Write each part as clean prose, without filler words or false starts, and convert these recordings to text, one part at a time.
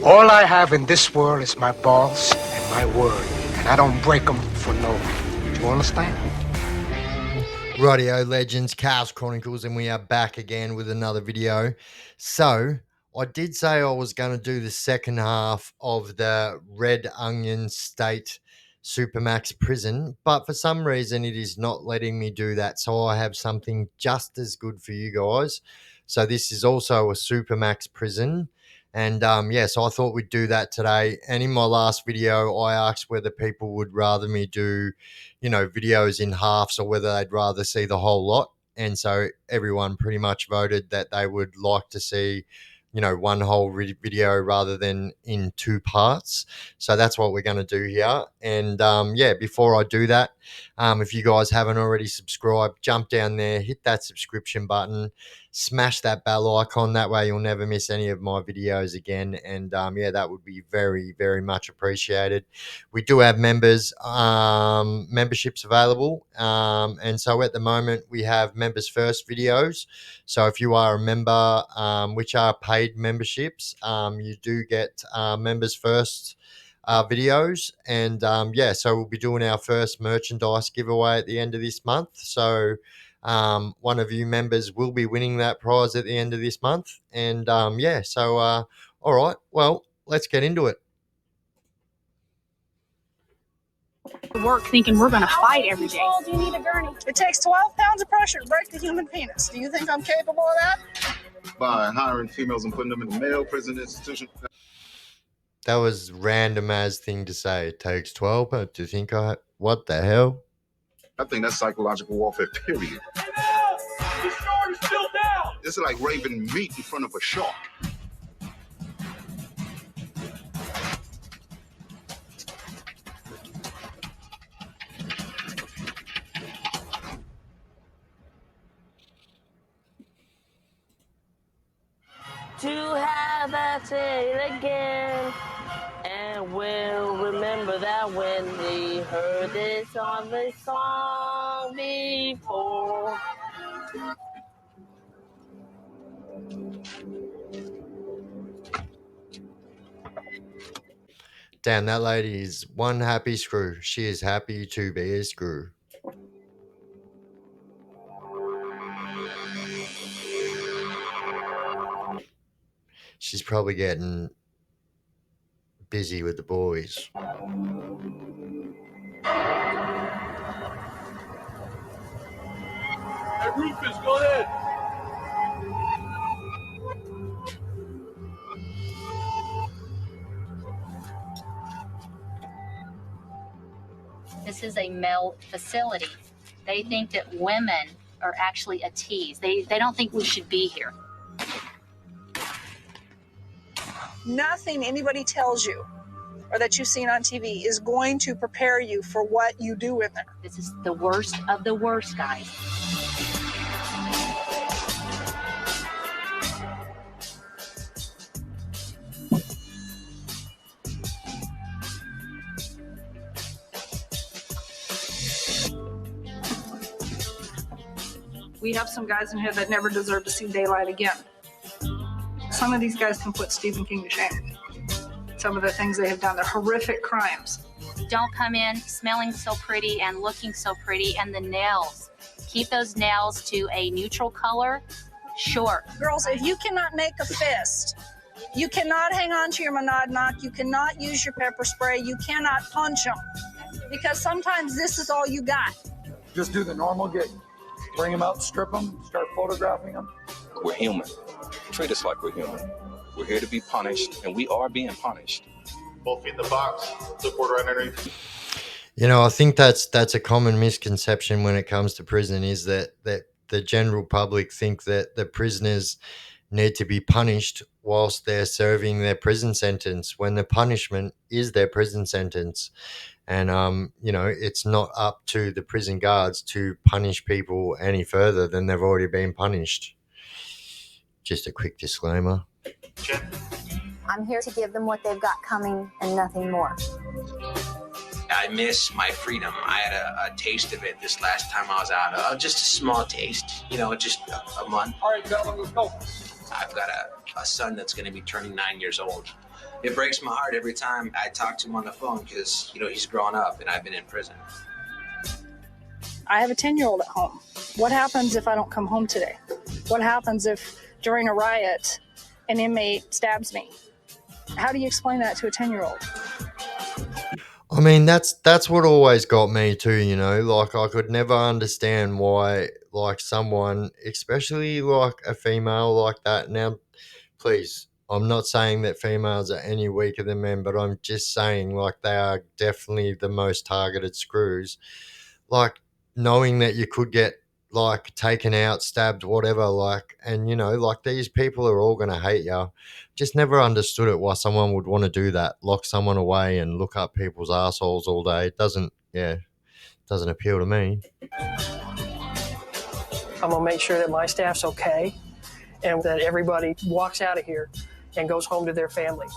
All I have in this world is my balls and my word, and I don't break them for no one. Do you understand? Rightio legends, Chaos Chronicles, and we are back again with another video. So I did say I was going to do the second half of the Red Onion State Supermax prison, but for some reason it is not letting me do that. So I have something just as good for you guys. So this is also a Supermax prison. And so I thought we'd do that today. And in my last video, I asked whether people would rather me do, videos in halves or whether they'd rather see the whole lot. And so everyone pretty much voted that they would like to see, one whole video rather than in two parts. So that's what we're going to do here. And before I do that, if you guys haven't already subscribed, jump down there, hit that subscription button, smash that bell icon. That way you'll never miss any of my videos again. And that would be very, very much appreciated. We do have memberships available. And so at the moment we have members first videos. So if you are a member, which are paid memberships, you do get members first videos. And so we'll be doing our first merchandise giveaway at the end of this month. So one of you members will be winning that prize at the end of this month. And all right, well, let's get into it. Work thinking we're going to fight every day. Do you need a gurney? It takes 12 pounds of pressure to break the human penis. Do you think I'm capable of that? By hiring females and putting them in a male prison institution. That was random as thing to say. It takes 12. But do you think what the hell? I think that's psychological warfare, period. The shark is still down! This is like raving meat in front of a shark. To have that say again, and we'll remember that when we heard this on the song before. Damn, that lady is one happy screw. She is happy to be a screw. She's probably getting busy with the boys. Hey, Rufus, go ahead. This is a male facility. They think that women are actually a tease. They don't think we should be here. Nothing anybody tells you or that you've seen on TV is going to prepare you for what you do in there. This is the worst of the worst, guys. We have some guys in here that never deserve to see daylight again. Some of these guys can put Stephen King to shame. Some of the things they have done, they're horrific crimes. Don't come in smelling so pretty and looking so pretty. And the nails. Keep those nails to a neutral color. Sure. Girls, if you cannot make a fist, you cannot hang on to your monadnock, you cannot use your pepper spray, you cannot punch them. Because sometimes this is all you got. Just do the normal gig. Bring them out, strip them, start photographing them. We're human. Treat us like we're human. We're here to be punished, and we are being punished. Both feet in the box, support right underneath. I think that's a common misconception when it comes to prison is that the general public think that the prisoners need to be punished whilst they're serving their prison sentence, when the punishment is their prison sentence. And, it's not up to the prison guards to punish people any further than they've already been punished. Just a quick disclaimer. I'm here to give them what they've got coming and nothing more. I miss my freedom. I had a taste of it this last time I was out. Just a small taste, just a month. All right, gentlemen, let's go. I've got a son that's going to be turning 9 years old. It breaks my heart every time I talk to him on the phone because, you know, he's grown up and I've been in prison. I have a 10-year-old at home. What happens if I don't come home today? What happens if during a riot an inmate stabs me? How do you explain that to a 10-year-old? I mean, that's what always got me too, you know, like I could never understand why like someone, especially like a female like that. Now, please, I'm not saying that females are any weaker than men, but I'm just saying like they are definitely the most targeted screws. Like knowing that you could get like taken out, stabbed, whatever, like, and you know, like these people are all going to hate you. Just never understood it why someone would want to do that, lock someone away and look up people's assholes all day. It doesn't appeal to me. I'm gonna make sure that my staff's okay and that everybody walks out of here and goes home to their family.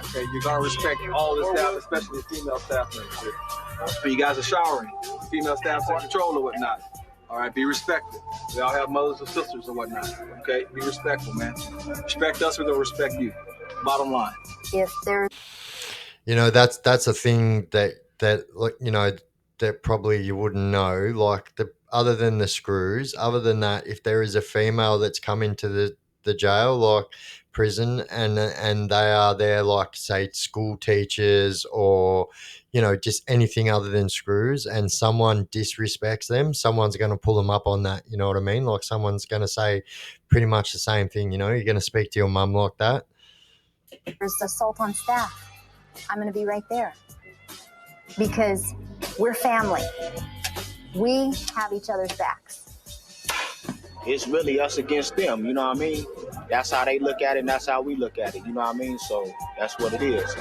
Okay, you're gonna respect all the staff, especially the female staff members. When you guys are showering, female staff's in control or whatnot. All right, be respectful. We all have mothers or sisters or whatnot. Okay, be respectful, man. Respect us, we're gonna respect you. Bottom line. If there, You know, that's a thing that like, you know, that probably you wouldn't know. Like the other than the screws, other than that, if there is a female that's come into the jail, like prison, and they are there, like say school teachers or you know just anything other than screws, and someone disrespects them, someone's going to pull them up on that. You know what I mean? Like someone's going to say pretty much the same thing. You know, you're going to speak to your mum like that. there's assault on staff, I'm going to be right there because we're family. We have each other's backs. It's really us against them, you know what I mean? That's how they look at it, and that's how we look at it, you know what I mean? So that's what it is.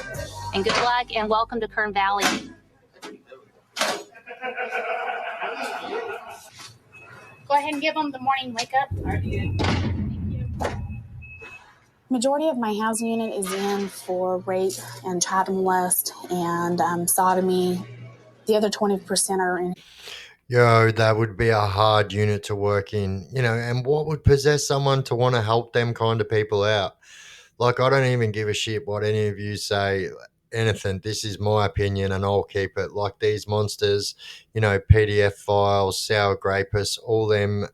And good luck and welcome to Kern Valley. Go ahead and give them the morning wake up. Majority of my housing unit is in for rape and child molest and sodomy. The other 20% are in. Yo, that would be a hard unit to work in, you know, and what would possess someone to want to help them kind of people out? Like, I don't even give a shit what any of you say, anything. This is my opinion and I'll keep it. Like these monsters, you know, PDF files, sour grapists, all them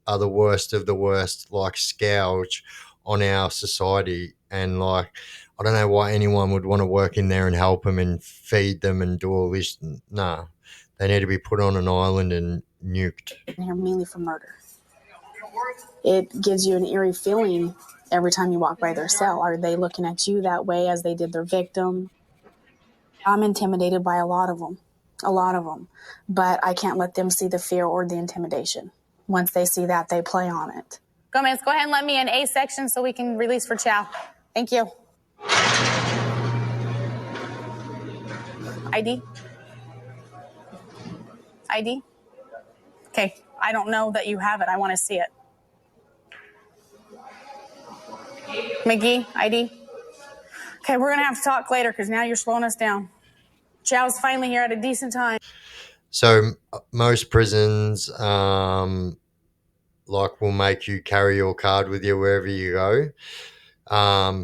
are the worst of the worst, like scourge on our society. And like, I don't know why anyone would want to work in there and help them and feed them and do all this. Nah. They need to be put on an island and nuked. Here mainly for murder. It gives you an eerie feeling every time you walk by their cell. Are they looking at you that way as they did their victim? I'm intimidated by a lot of them, but I can't let them see the fear or the intimidation. Once they see that, they play on it. Gomez, go ahead and let me in A section so we can release for chow. Thank you. ID? ID? Okay, I don't know that you have it. I want to see it. McGee, ID? Okay, we're going to have to talk later because now you're slowing us down. Chow's finally here at a decent time. So most prisons like will make you carry your card with you wherever you go.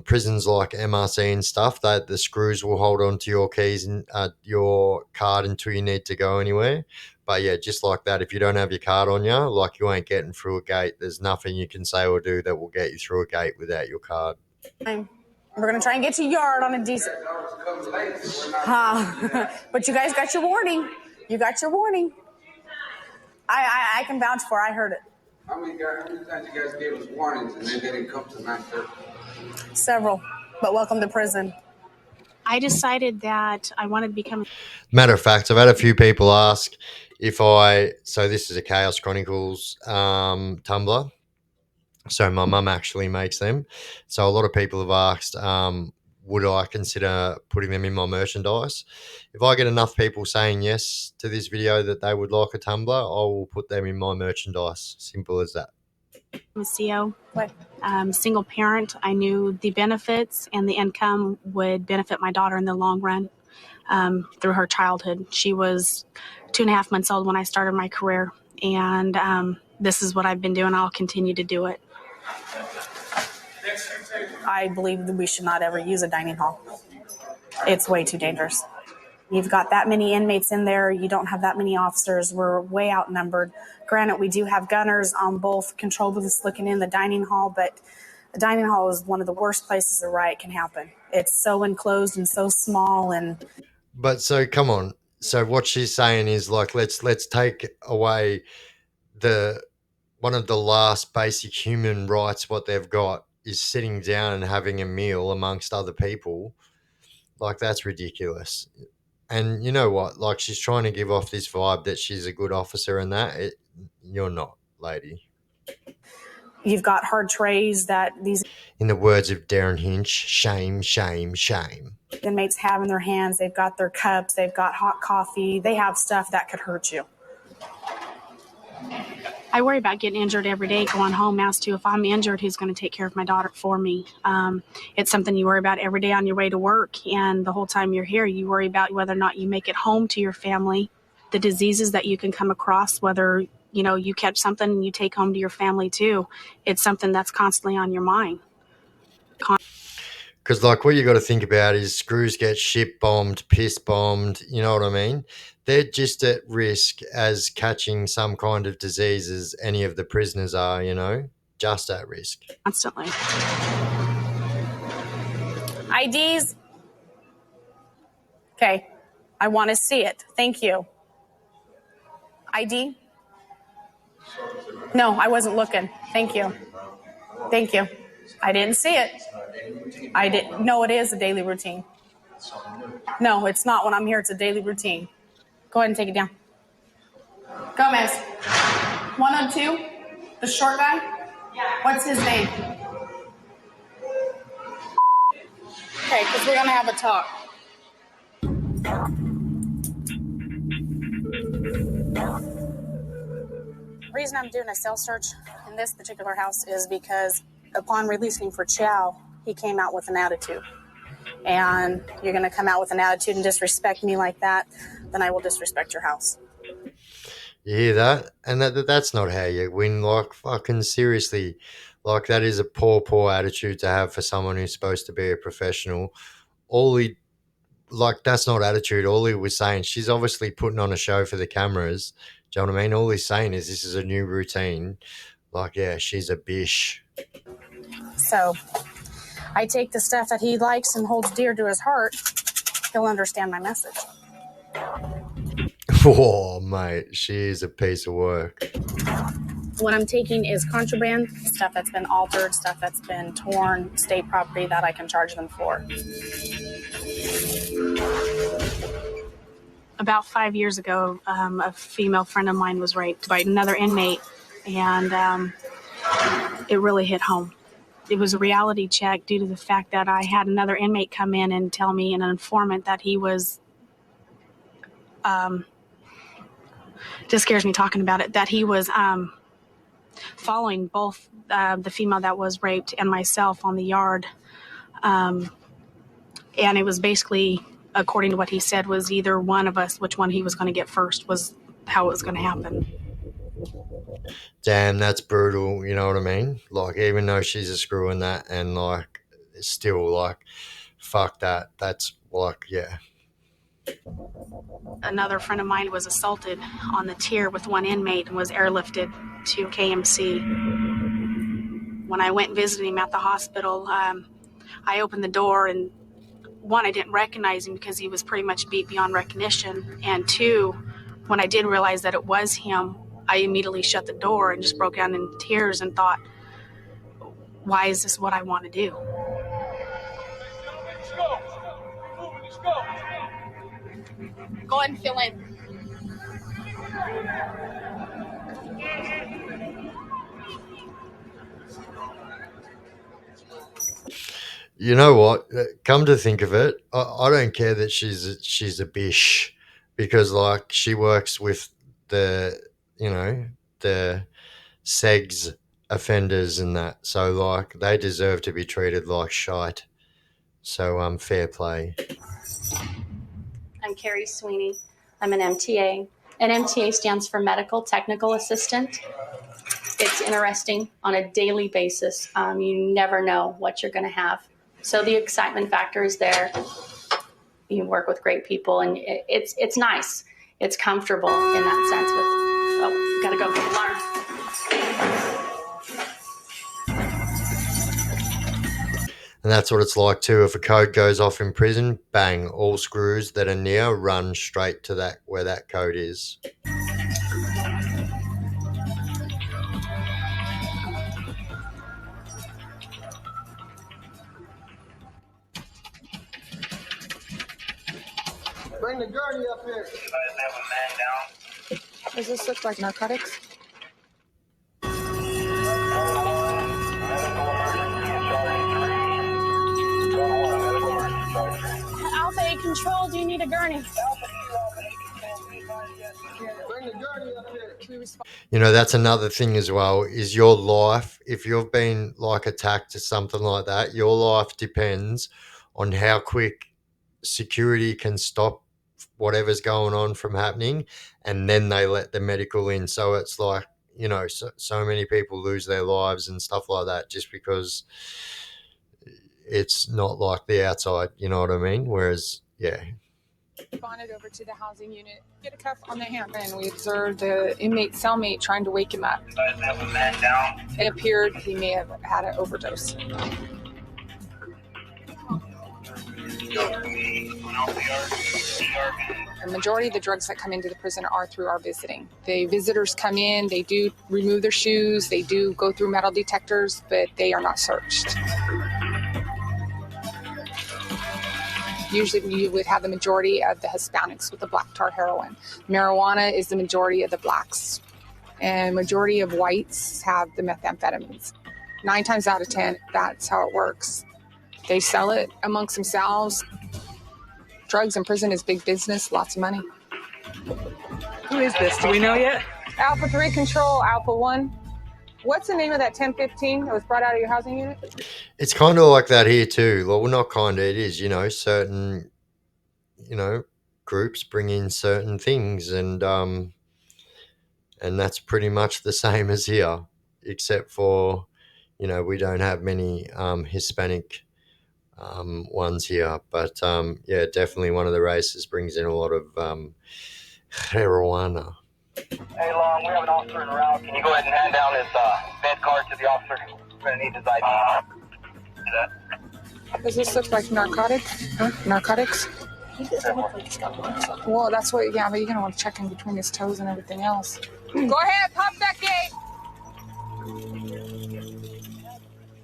Prisons like MRC and stuff, that the screws will hold on to your keys and your card until you need to go anywhere. But yeah, just like that, if you don't have your card on you, like you ain't getting through a gate. There's nothing you can say or do that will get you through a gate without your card. We're going to try and get to yard on a decent... But you guys got your warning. You got your warning. I can vouch for it. I heard it. How many times you guys gave us warnings and then they didn't come to 9:30? Several, but welcome to prison. I decided that I wanted to become... Matter of fact, I've had a few people ask if so this is a Chaos Chronicles tumbler. So my mum actually makes them. So a lot of people have asked, would I consider putting them in my merchandise? If I get enough people saying yes to this video that they would like a tumbler, I will put them in my merchandise. Simple as that. I'm a CO, single parent. I knew the benefits and the income would benefit my daughter in the long run through her childhood. She was 2.5 months old when I started my career, and this is what I've been doing. I'll continue to do it. I believe that we should not ever use a dining hall. It's way too dangerous. You've got that many inmates in there. You don't have that many officers. We're way outnumbered. Granted, we do have gunners on both control booths looking in the dining hall, but the dining hall is one of the worst places a riot can happen. It's so enclosed and so small. And But so come on. So what she's saying is like, let's take away the one of the last basic human rights. What they've got is sitting down and having a meal amongst other people. Like, that's ridiculous. And you know what? Like, she's trying to give off this vibe that she's a good officer and that. You're not, lady. you've got hard trays that these In the words of Darren Hinch, shame, shame, shame. inmates have in their hands. They've got their cups. They've got hot coffee. They have stuff that could hurt you. I worry about getting injured every day going home as to if I'm injured, who's going to take care of my daughter for me. It's something you worry about every day on your way to work. And the whole time you're here, you worry about whether or not you make it home to your family, the diseases that you can come across, whether, you know, you catch something and you take home to your family too. It's something that's constantly on your mind. Because, like, what you got to think about is screws get shit bombed, piss bombed, you know what I mean? They're just at risk as catching some kind of disease as any of the prisoners are, you know, just at risk. Constantly. IDs? Okay. I want to see it. Thank you. ID? No, I wasn't looking. Thank you. Thank you. I didn't see it. I didn't. No, it is a daily routine. No, it's not when I'm here. It's a daily routine. Go ahead and take it down. Gomez. 102? The short guy? What's his name? Okay, because we're going to have a talk. The reason I'm doing a cell search in this particular house is because upon releasing for Chow, he came out with an attitude. And you're going to come out with an attitude and disrespect me like that, then I will disrespect your house. You hear that? And that's not how you win. Like, fucking seriously. Like, that is a poor attitude to have for someone who's supposed to be a professional. That's not attitude. All he was saying, she's obviously putting on a show for the cameras. Do you know what I mean? All he's saying is this is a new routine. Like, yeah, she's a bish. So I take the stuff that he likes and holds dear to his heart. He'll understand my message. Oh, mate, she is a piece of work. What I'm taking is contraband, stuff that's been altered, stuff that's been torn, state property that I can charge them for. About 5 years ago, a female friend of mine was raped by another inmate, and it really hit home. It was a reality check due to the fact that I had another inmate come in and tell me, an informant, that he was, just scares me talking about it, that he was following both the female that was raped and myself on the yard. And it was basically, according to what he said, was either one of us, which one he was going to get first, was how it was going to happen. Damn, that's brutal, you know what I mean? Like, even though she's a screw in that, and like, still, like, fuck that. That's like, yeah. Another friend of mine was assaulted on the tier with one inmate and was airlifted to KMC. When I went and visited him at the hospital, I opened the door, and one, I didn't recognize him because he was pretty much beat beyond recognition. And two, when I did realize that it was him, I immediately shut the door and just broke down in tears and thought, why is this what I want to do? Go ahead and fill in. You know what? Come to think of it, I don't care that she's a bish, because like, she works with the, you know, the segs offenders and that. So like, they deserve to be treated like shite. So fair play. I'm Carrie Sweeney. I'm an MTA. An MTA stands for Medical Technical Assistant. It's interesting on a daily basis. You never know what you're going to have. So the excitement factor is there. You work with great people, and it's nice. It's comfortable in that sense. Gotta go get the alarm. And that's what it's like too. If a code goes off in prison, bang, all screws that are near run straight to that where that code is. Bring the gurney up here. Does this look like narcotics? Alpha 8 Control, do you need a gurney? Bring the gurney up here. You know, that's another thing as well, is your life, if you've been like attacked or something like that, your life depends on how quick security can stop whatever's going on from happening, and then they let the medical in. So it's like, you know, so many people lose their lives and stuff like that just because it's not like the outside, you know what I mean? Whereas, yeah. Bonded over to the housing unit. Get a cuff on the hand, and we observed the inmate cellmate trying to wake him up. It appeared he may have had an overdose. The majority of the drugs that come into the prison are through our visiting. The visitors come in, they do remove their shoes, they do go through metal detectors, but they are not searched. Usually you would have the majority of the Hispanics with the black tar heroin. Marijuana is the majority of the blacks. And majority of whites have the methamphetamines. 9 times out of 10, that's how it works. They sell it amongst themselves. Drugs in prison is big business, lots of money. Who is this? Do we know yet? Alpha 3 Control, Alpha 1. What's the name of that 1015 that was brought out of your housing unit? It's kind of like that here too. Well, not kind of, it is, you know, certain, you know, groups bring in certain things, and that's pretty much the same as here, except for, you know, we don't have many Hispanic ones here, but yeah, definitely one of the races brings in a lot of marijuana. Hey, Long, we have an officer en route. Can you go ahead and hand down his bed card to the officer? We're going to need his ID. Do that. Does this look like narcotics? Huh? Narcotics? Well, that's what, yeah, but you're going to want to check in between his toes and everything else. Go ahead, pop that gate.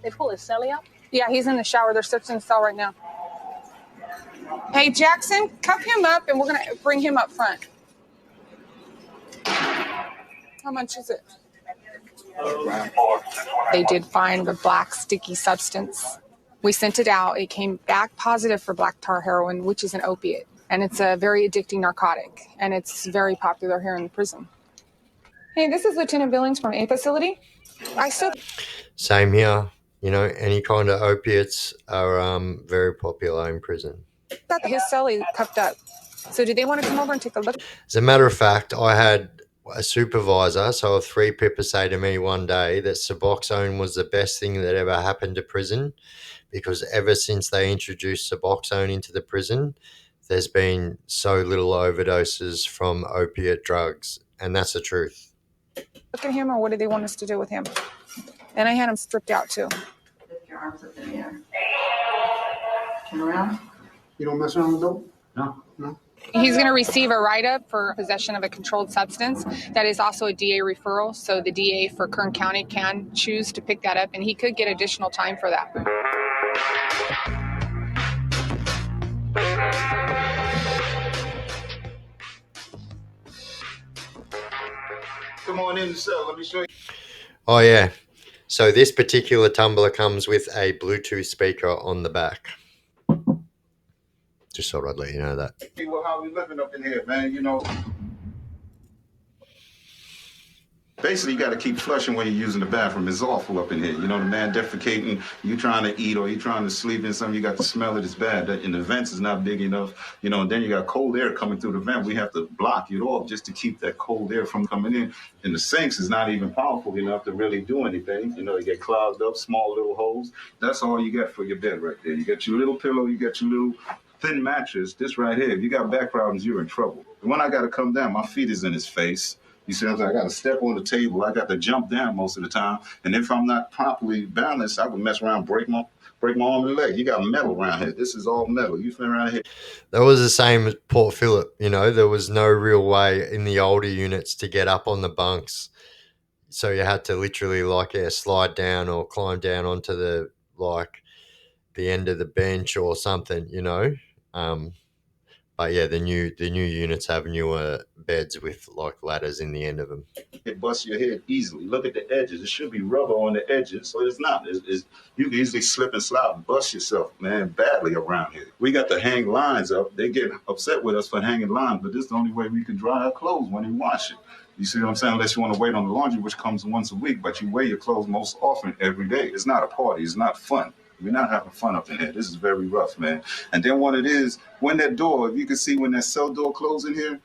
They pull his celly out? Yeah, he's in the shower. They're searching the cell right now. Hey, Jackson, cuff him up, and we're going to bring him up front. How much is it? They did find the black sticky substance. We sent it out. It came back positive for black tar heroin, which is an opiate. And it's a very addicting narcotic. And it's very popular here in the prison. Hey, this is Lieutenant Billings from A facility. Same here. You know, any kind of opiates are very popular in prison. Got his celly cuffed up. So do they want to come over and take a look? As a matter of fact, I had a supervisor, so a 3-pipper, say to me one day that Suboxone was the best thing that ever happened to prison, because ever since they introduced Suboxone into the prison, there's been so little overdoses from opiate drugs, and that's the truth. Look at him, or what do they want us to do with him? And I had him stripped out too. Lift your arms up in the air. Turn around. You don't mess around with dope? No. No. He's going to receive a write-up for possession of a controlled substance. That is also a DA referral, so the DA for Kern County can choose to pick that up, and he could get additional time for that. Come on in the cell. Let me show you. Oh, yeah. So this particular tumbler comes with a Bluetooth speaker on the back. Just thought I'd let you know that. Well, how we living up in here, man, you know. Basically, you got to keep flushing when you're using the bathroom. It's awful up in here. You know, the man defecating, you trying to eat or you trying to sleep in something, you got to smell it. It's bad. And the vents is not big enough. You know, and then you got cold air coming through the vent. We have to block it off just to keep that cold air from coming in. And the sinks is not even powerful enough to really do anything. You know, you get clogged up, small little holes. That's all you got for your bed right there. You got your little pillow, you got your little thin mattress. This right here, if you got back problems, you're in trouble. And when I got to come down, my feet is in his face. You see what I'm saying? I got to step on the table. I got to jump down most of the time. And if I'm not properly balanced, I would mess around, break my arm and leg. You got metal around here. This is all metal. You feel around here. That was the same as Port Phillip. You know, there was no real way in the older units to get up on the bunks. So you had to literally slide down or climb down onto the end of the bench or something, you know. But yeah, the new units have newer beds with ladders in the end of them. It busts your head easily. Look at the edges. It should be rubber on the edges, but it's not. You can easily slip and slide and bust yourself, man, badly around here. We got to hang lines up. They get upset with us for hanging lines, but this is the only way we can dry our clothes when we wash it. You see what I'm saying? Unless you want to wait on the laundry, which comes once a week, but you wear your clothes most often every day. It's not a party. It's not fun. We're not having fun up in here. This is very rough, man. And then what it is, when that door, if you can see when that cell door closes in here,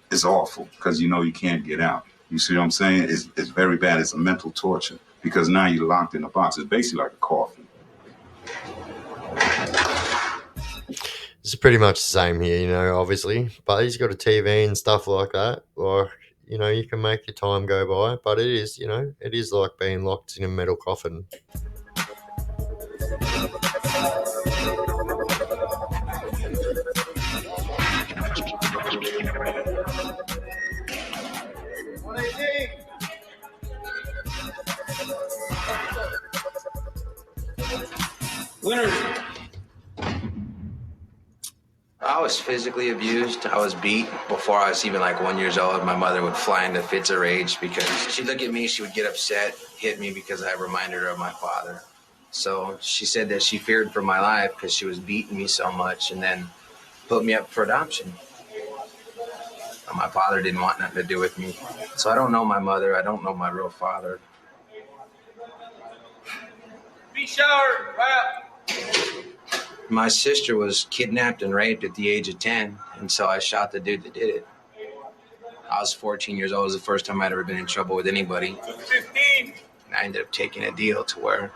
it's awful because you know you can't get out. You see what I'm saying? It's very bad. It's a mental torture because now you're locked in a box. It's basically like a coffin. It's pretty much the same here, you know, obviously. But he's got a TV and stuff like that. Or, you know, you can make your time go by. But it is, you know, it is like being locked in a metal coffin. Winners. I was physically abused. I was beat before I was even 1 year old. My mother would fly into fits of rage because she'd look at me, she would get upset, hit me because I reminded her of my father. So she said that she feared for my life because she was beating me so much and then put me up for adoption. My father didn't want nothing to do with me. So I don't know my mother. I don't know my real father. Be showered. Wow. My sister was kidnapped and raped at the age of 10, and so I shot the dude that did it. I was 14 years old. It was the first time I'd ever been in trouble with anybody. 15. And I ended up taking a deal to where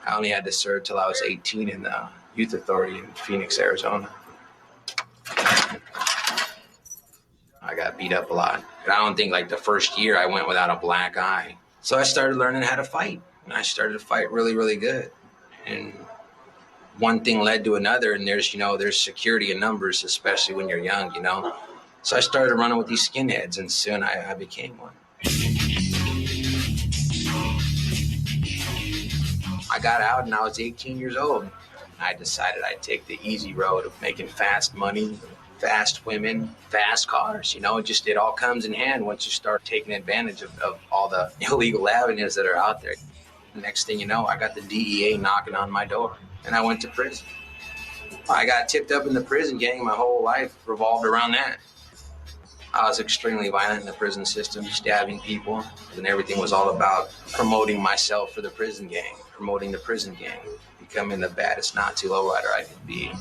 I only had to serve till I was 18 in the youth authority in Phoenix, Arizona. I got beat up a lot. But I don't think the first year I went without a black eye. So I started learning how to fight. And I started to fight really, really good. And one thing led to another, and there's security in numbers, especially when you're young, you know. So I started running with these skinheads, and soon I became one. I got out, and I was 18 years old. I decided I'd take the easy road of making fast money, fast women, fast cars. It all comes in hand once you start taking advantage of all the illegal avenues that are out there. The next thing you know, I got the DEA knocking on my door, and I went to prison. I got tipped up in the prison gang. My whole life revolved around that. I was extremely violent in the prison system, stabbing people, and everything was all about promoting myself for the prison gang, promoting the prison gang, becoming the baddest N4Zi Lowrider I could be.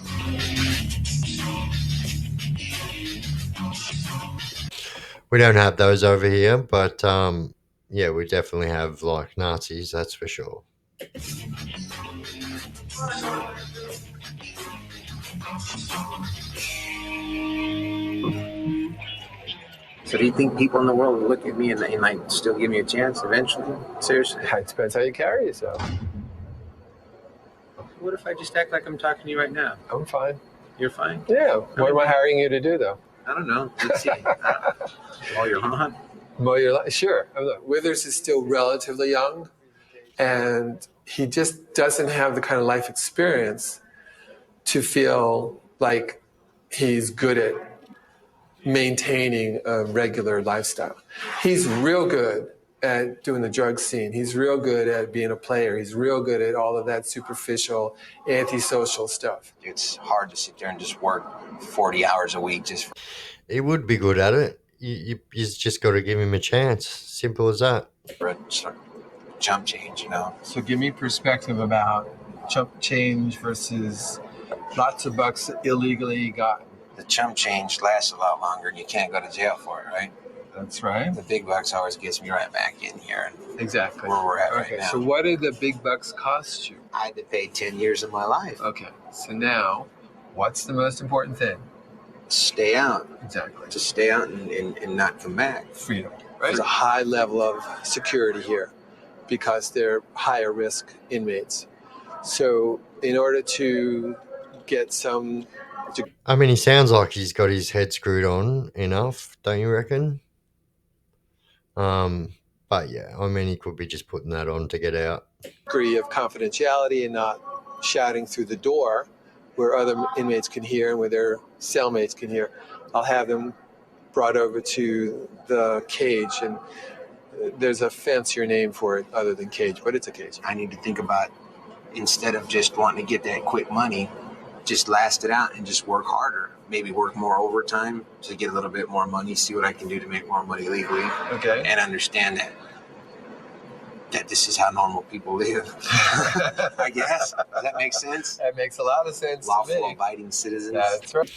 We don't have those over here, but yeah, we definitely have Nazis, that's for sure. So do you think people in the world will look at me and they might still give me a chance eventually? Seriously? It depends how you carry yourself. What if I just act like I'm talking to you right now? I'm fine. You're fine? Yeah. What am I hiring you to do, though? I don't know. Let's see. Mow your lawn? Mow your lawn? Sure. Withers is still relatively young, and he just doesn't have the kind of life experience to feel like he's good at maintaining a regular lifestyle. He's real good at doing the drug scene. He's real good at being a player. He's real good at all of that superficial, antisocial stuff. It's hard to sit there and just work 40 hours a week just for... He would be good at it. you just got to give him a chance. Simple as that. Chump change, you know. So give me perspective about chump change versus lots of bucks illegally gotten. The chump change lasts a lot longer and you can't go to jail for it, right? That's right. The big bucks always gets me right back in here. Exactly. Where we're at Okay, right now. so what did the big bucks cost you? I had to pay 10 years of my life. Okay, so now, what's the most important thing? Stay out. Exactly. To stay out and not come back. Freedom. Right? There's a high level of security here because they're higher risk inmates. So in order to get some... I mean, he sounds like he's got his head screwed on enough, don't you reckon? But yeah, I mean, he could be just putting that on to get out. Degree of confidentiality and not shouting through the door where other inmates can hear and where their cellmates can hear. I'll have them brought over to the cage, and there's a fancier name for it other than cage, but it's a cage. I need to think about, instead of just wanting to get that quick money, just last it out and just work harder. Maybe work more overtime to get a little bit more money, see what I can do to make more money legally. Okay. And understand that this is how normal people live. I guess. Does that make sense? That makes a lot of sense. Lawful abiding citizens. That's right.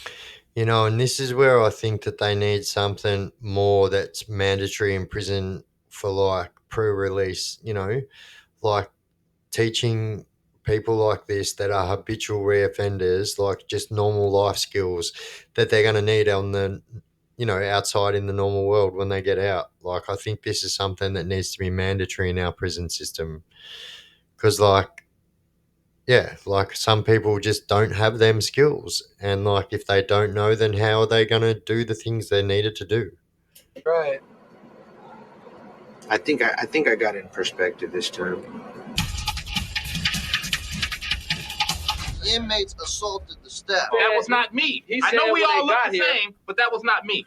You know, and this is where I think that they need something more that's mandatory in prison for like pre-release, you know, like teaching people like this that are habitual reoffenders, like just normal life skills that they're going to need on the, you know, outside in the normal world when they get out. Like, I think this is something that needs to be mandatory in our prison system because, like, yeah, like some people just don't have them skills. And like, if they don't know, then how are they going to do the things they needed to do? Right. I think I got it in perspective this time. Inmates assaulted the staff. That was not me. I know we all look the same, but that was not me.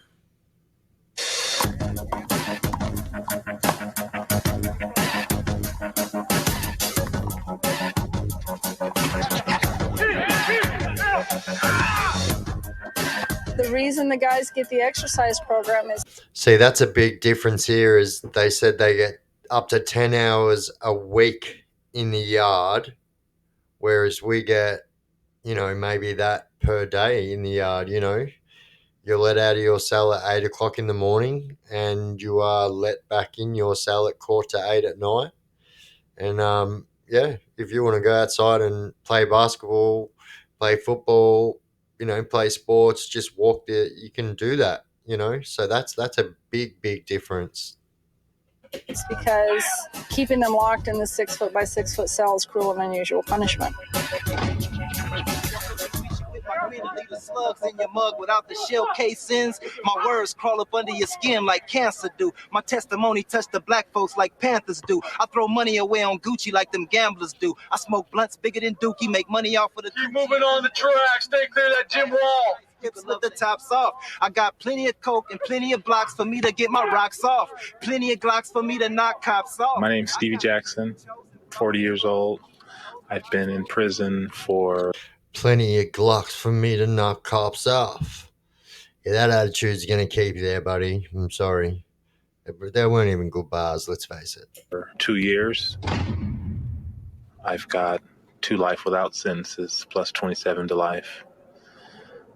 The reason the guys get the exercise program is... See, that's a big difference here is they said they get up to 10 hours a week in the yard, whereas we get, you know, maybe that per day in the yard, you know. You're let out of your cell at 8 o'clock in the morning and you are let back in your cell at 7:45 at night. And, yeah, if you want to go outside and play basketball, play football, you know, play sports, just walk there, you can do that, you know. So that's a big, big difference. It's because keeping them locked in the 6 foot by 6 foot cell is cruel and unusual punishment. Slugs in your mug without the shell casings. My words crawl up under your skin like cancer do. My testimony touch the black folks like Panthers do. I throw money away on Gucci like them gamblers do. I smoke blunts bigger than Dookie, make money off of the... Keep moving on the track. Stay clear of that gym wall. Hips lift the tops off. I got plenty of coke and plenty of blocks for me to get my rocks off. Plenty of Glocks for me to knock cops off. My name's Stevie Jackson, 40 years old. I've been in prison for... Plenty of Glocks for me to knock cops off. Yeah, that attitude's going to keep you there, buddy. I'm sorry. They weren't even good bars, let's face it. For 2 years. I've got 2 life without sentences plus 27 to life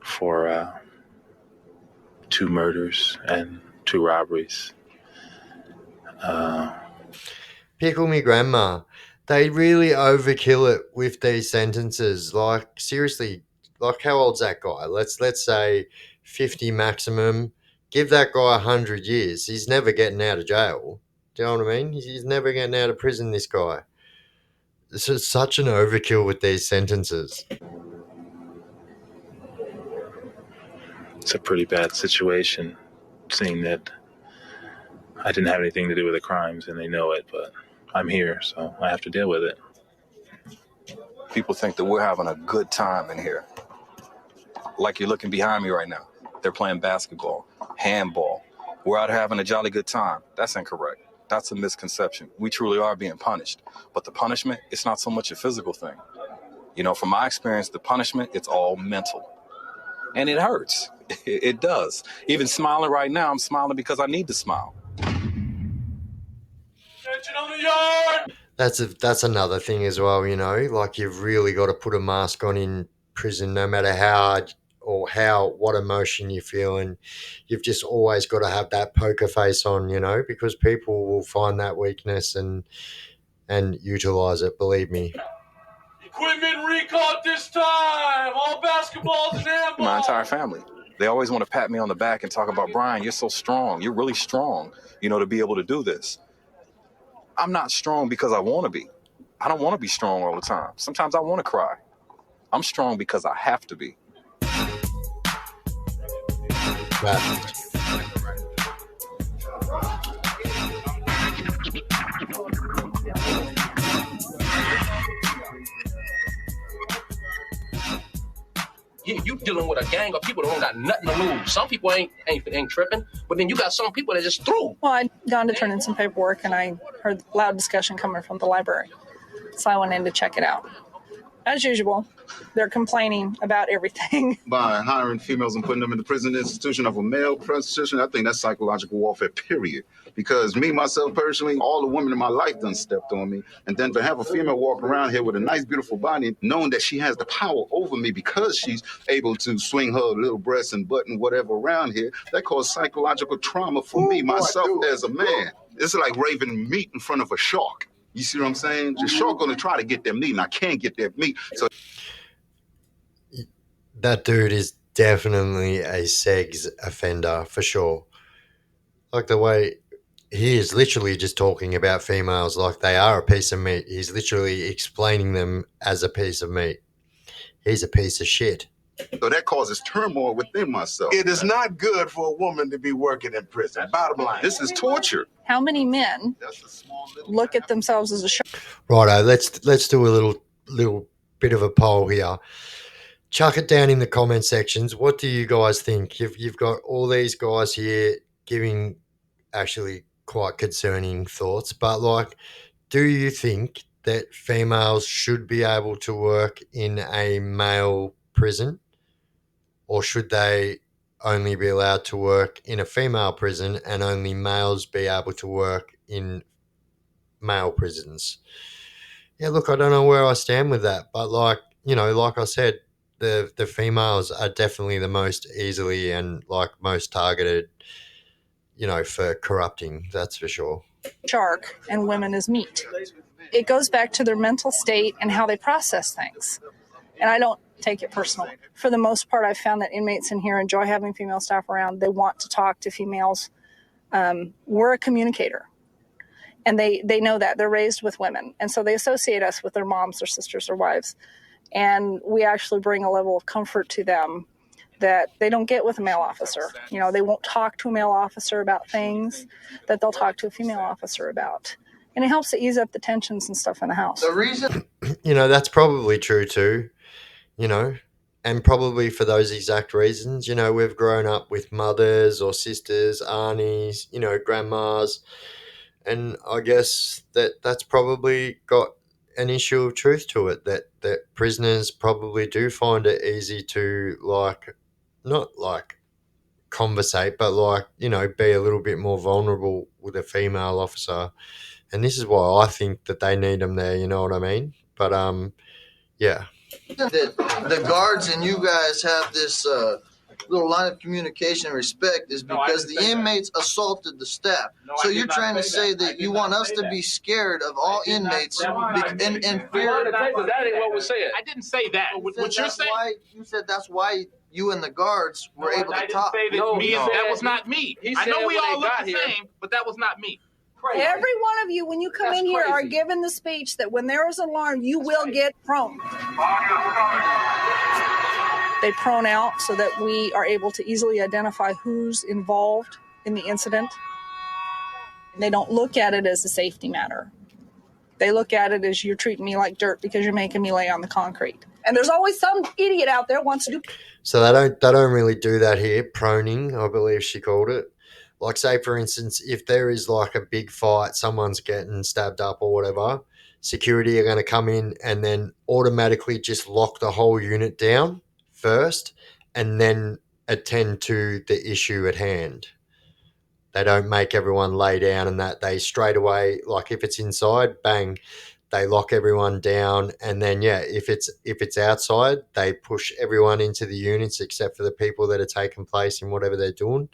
for 2 murders and 2 robberies. Pickle me grandma. They really overkill it with these sentences. Like, seriously, like how old's that guy? Let's say 50 maximum. Give that guy 100 years. He's never getting out of jail. Do you know what I mean? He's never getting out of prison, this guy. This is such an overkill with these sentences. It's a pretty bad situation, seeing that I didn't have anything to do with the crimes and they know it, but I'm here, so I have to deal with it. People think that we're having a good time in here. Like you're looking behind me right now. They're playing basketball, handball. We're out having a jolly good time. That's incorrect. That's a misconception. We truly are being punished. But the punishment, it's not so much a physical thing. You know, from my experience, the punishment, it's all mental. And it hurts. It does. Even smiling right now, I'm smiling because I need to smile. That's another thing as well, you know, like you've really got to put a mask on in prison, no matter how hard or what emotion you feel, and you've just always got to have that poker face on, you know, because people will find that weakness and utilize it. Believe me. Equipment recall at this time. All basketballs and handballs. My entire family. They always want to pat me on the back and talk about, Brian, you're so strong. You're really strong, you know, to be able to do this. I'm not strong because I want to be. I don't want to be strong all the time. Sometimes I want to cry. I'm strong because I have to be. You dealing with a gang of people that don't got nothing to lose. Some people ain't tripping, but then you got some people that just through. Well, I'd gone to turn in some paperwork, and I heard loud discussion coming from the library. So I went in to check it out. As usual, they're complaining about everything. By hiring females and putting them in the prison institution of a male prostitution, I think that's psychological warfare, period. Because me, myself, personally, all the women in my life done stepped on me. And then to have a female walk around here with a nice, beautiful body, knowing that she has the power over me because she's able to swing her little breasts and butt and whatever around here, that caused psychological trauma for me, myself, as a man. It's like raving meat in front of a shark. You see what I'm saying? The shark gonna try to get their meat, and I can't get their meat. So that dude is definitely a sex offender for sure. Like the way he is literally just talking about females like they are a piece of meat. He's literally explaining them as a piece of meat. He's a piece of shit. So that causes turmoil within myself. It is not good for a woman to be working in prison. Bottom line. This is torture. How many men look at themselves as a shark? Righto, let's do a little bit of a poll here. Chuck it down in the comment sections. What do you guys think? You've got all these guys here giving actually quite concerning thoughts, but like, do you think that females should be able to work in a male prison, or should they only be allowed to work in a female prison and only males be able to work in male prisons? Yeah, look, I don't know where I stand with that, but like, you know, like I said, the females are definitely the most easily and like most targeted, you know, for corrupting, that's for sure. Shark and women as meat. It goes back to their mental state and how they process things. And I don't take it personally. For the most part, I've found that inmates in here enjoy having female staff around. They want to talk to females. We're a communicator. And they know that. They're raised with women. And so they associate us with their moms, their sisters, their wives. And we actually bring a level of comfort to them that they don't get with a male officer. You know, they won't talk to a male officer about things that they'll talk to a female officer about. And it helps to ease up the tensions and stuff in the house. The reason, you know, that's probably true too, you know, and probably for those exact reasons. You know, we've grown up with mothers or sisters, aunties, you know, grandmas, and I guess that's probably got an issue of truth to it, that prisoners probably do find it easy to like, not like conversate, but like, you know, be a little bit more vulnerable with a female officer. And this is why I think that they need them there, you know what I mean? But yeah. that the guards and you guys have this little line of communication and respect is because the inmates assaulted the staff. So you're trying to say that you want us to be scared of all inmates and fear. That ain't what was said. I didn't say that. What you're saying? You said that's why you and the guards were able to talk. That was not me. I know we all look the same, but that was not me. Every one of you, when you come in here, are given the speech that when there is an alarm, you will get prone. They prone out so that we are able to easily identify who's involved in the incident. They don't look at it as a safety matter. They look at it as you're treating me like dirt because you're making me lay on the concrete. And there's always some idiot out there who wants to do. So they don't really do that here. Proning, I believe she called it. Like, say, for instance, if there is like a big fight, someone's getting stabbed up or whatever, security are going to come in and then automatically just lock the whole unit down first and then attend to the issue at hand. They don't make everyone lay down, and that they straight away, like if it's inside, bang, they lock everyone down, and then if it's outside, they push everyone into the units except for the people that are taking place in whatever they're doing.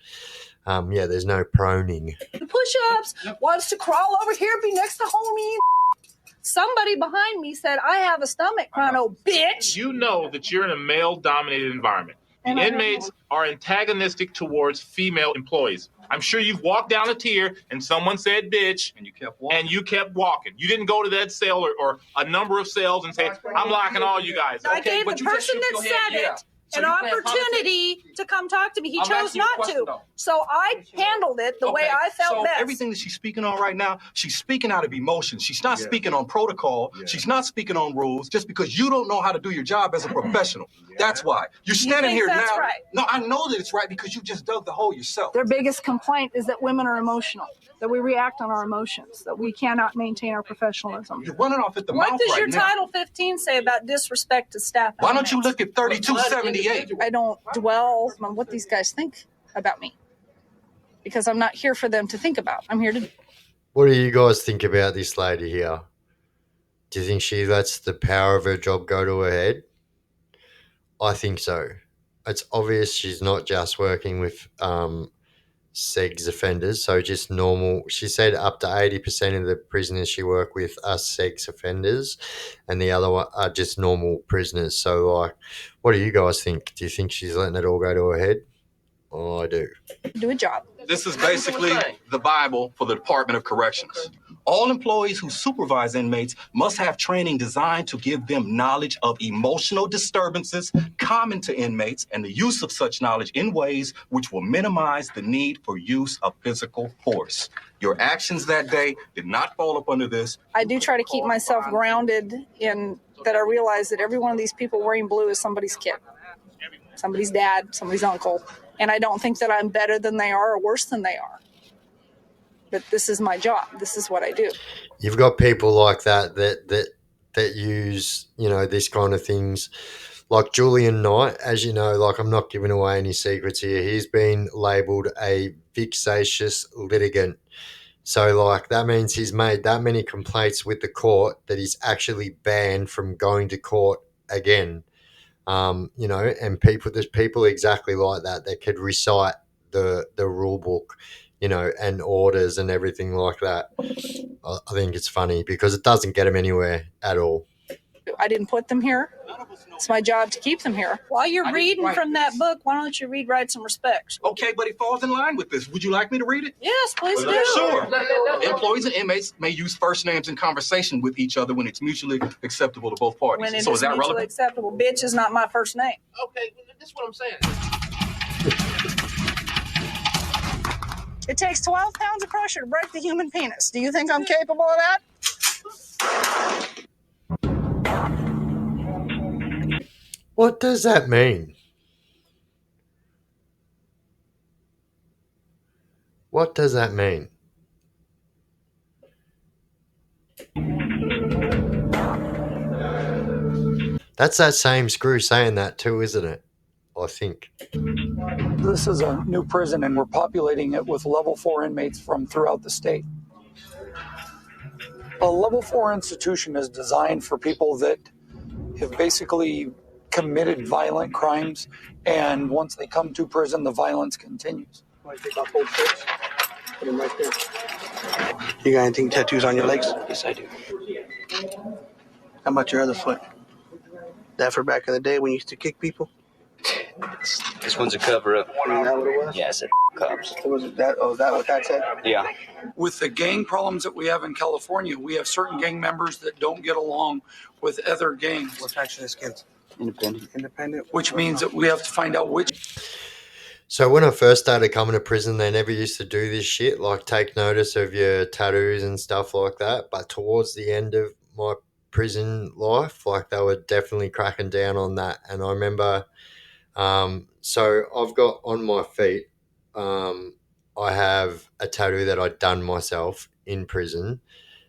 There's no proning. Push-ups, wants to crawl over here, be next to homie. Somebody behind me said, I have a stomach crying, oh, bitch. You know that you're in a male-dominated environment. The inmates are antagonistic towards female employees. I'm sure you've walked down a tier and someone said bitch, and you kept walking. You didn't go to that cell or a number of cells and say, I'm locking all you guys. I gave the person that said it an opportunity to come talk to me. He chose not to. So I handled it the way I felt best. Everything that she's speaking on right now, she's speaking out of emotion. She's not speaking on protocol. She's not speaking on rules just because you don't know how to do your job as a professional. That's why. You're standing here now. Right. No, I know that it's right because you just dug the hole yourself. Their biggest complaint is that women are emotional, that we react on our emotions, that we cannot maintain our professionalism. You're running off at the mouth What does right your now. Title 15 say about disrespect to staff? Why don't you look at 3278? I don't dwell on what these guys think about me because I'm not here for them to think about. I'm here to. What do you guys think about this lady here? Do you think she lets the power of her job go to her head? I think so. It's obvious she's not just working with sex offenders, so just normal. She said up to 80% of the prisoners she worked with are sex offenders, and the other one are just normal prisoners. So, like, what do you guys think? Do you think she's letting it all go to her head? Oh, I do. Do a job. This is basically the Bible for the Department of Corrections. All employees who supervise inmates must have training designed to give them knowledge of emotional disturbances common to inmates and the use of such knowledge in ways which will minimize the need for use of physical force. Your actions that day did not fall up under this. I do try to keep myself grounded in that I realize that every one of these people wearing blue is somebody's kid, somebody's dad, somebody's uncle. And I don't think that I'm better than they are or worse than they are. But this is my job. This is what I do. You've got people like that use, this kind of things. Like Julian Knight, as you know, like I'm not giving away any secrets here. He's been labelled a vexatious litigant. So, like, that means he's made that many complaints with the court that he's actually banned from going to court again. And there's people exactly like that could recite the rule book, and orders and everything like that. I think it's funny because it doesn't get them anywhere at all. I didn't put them here. It's my job to keep them here. While you're reading from that book, why don't you read Rights and Respect? Okay, but it falls in line with this. Would you like me to read it? Yes, please do. Sure. Employees and inmates may use first names in conversation with each other when it's mutually acceptable to both parties. When it So is that mutually relevant? acceptable. Bitch is not my first name. Okay, that's what I'm saying. It takes 12 pounds of pressure to break the human penis. Do you think I'm capable of that? What does that mean? What does that mean? That's that same screw saying that too, isn't it? I think. This is a new prison, and we're populating it with level 4 inmates from throughout the state. A level 4 institution is designed for people that have basically committed violent crimes, and once they come to prison, the violence continues. Take off both shirts. Put them right there. You got anything tattoos on your legs? Yes, I do. How about your other foot? That for back in the day when you used to kick people? This one's a cover-up. Is that what it was? Yeah, it's a cops. So was that, is that what that said? Yeah. With the gang problems that we have in California, we have certain gang members that don't get along with other gangs. What faction is kids? Independent. Independent. Which means that we have to find out which. So when I first started coming to prison, they never used to do this shit, like take notice of your tattoos and stuff like that. But towards the end of my prison life, like they were definitely cracking down on that. And I remember, so I've got on my feet, I have a tattoo that I'd done myself in prison.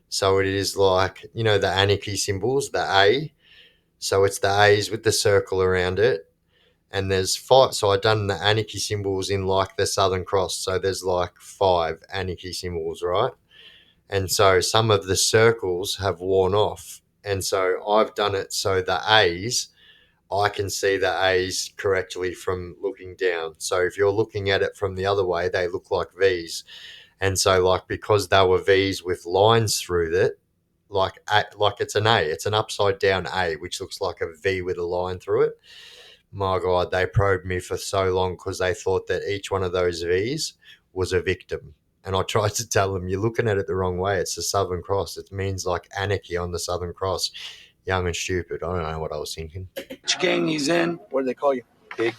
So it is like, the anarchy symbols, the A. So it's the A's with the circle around it. And there's 5. So I done the anarchy symbols in like the Southern Cross. So there's like 5 anarchy symbols, right? And so some of the circles have worn off. And so I've done it so the A's, I can see the A's correctly from looking down. So if you're looking at it from the other way, they look like V's. And so like because they were V's with lines through it, like it's an A, it's an upside down A, which looks like a V with a line through it. My God, they probed me for so long because they thought that each one of those V's was a victim. And I tried to tell them, you're looking at it the wrong way. It's the Southern Cross. It means like anarchy on the Southern Cross. Young and stupid. I don't know what I was thinking. Which gang he's in. What do they call you? Pig.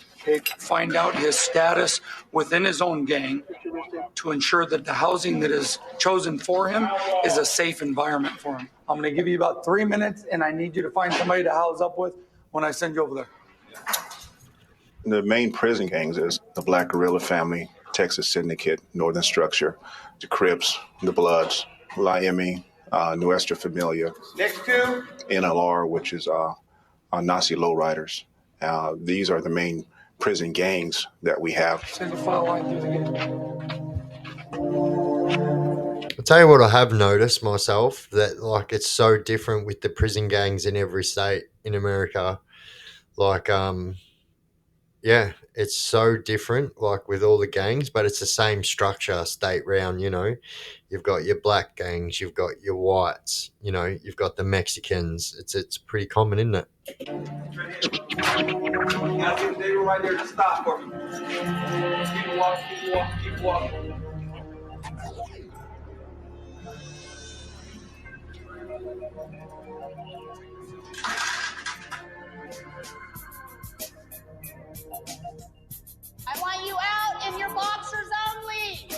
Find out his status within his own gang to ensure that the housing that is chosen for him is a safe environment for him. I'm going to give you about 3 minutes, and I need you to find somebody to house up with when I send you over there. The main prison gangs is the Black Guerrilla Family, Texas Syndicate, Northern Structure, the Crips, the Bloods, Miami, Nuestra Familia, Next two. NLR, which is N4Zi Lowriders. These are the main prison gangs that we have. Send a file line through the gate. I'll tell you what I have noticed myself, that like it's so different with the prison gangs in every state in America. Like, yeah, it's so different, like with all the gangs, but it's the same structure state round, you know. You've got your black gangs, you've got your whites, you know, you've got the Mexicans. It's pretty common, isn't it? They were right there to stop for me. Keep walking, keep walking, keep walking. I want you out in your boxers only.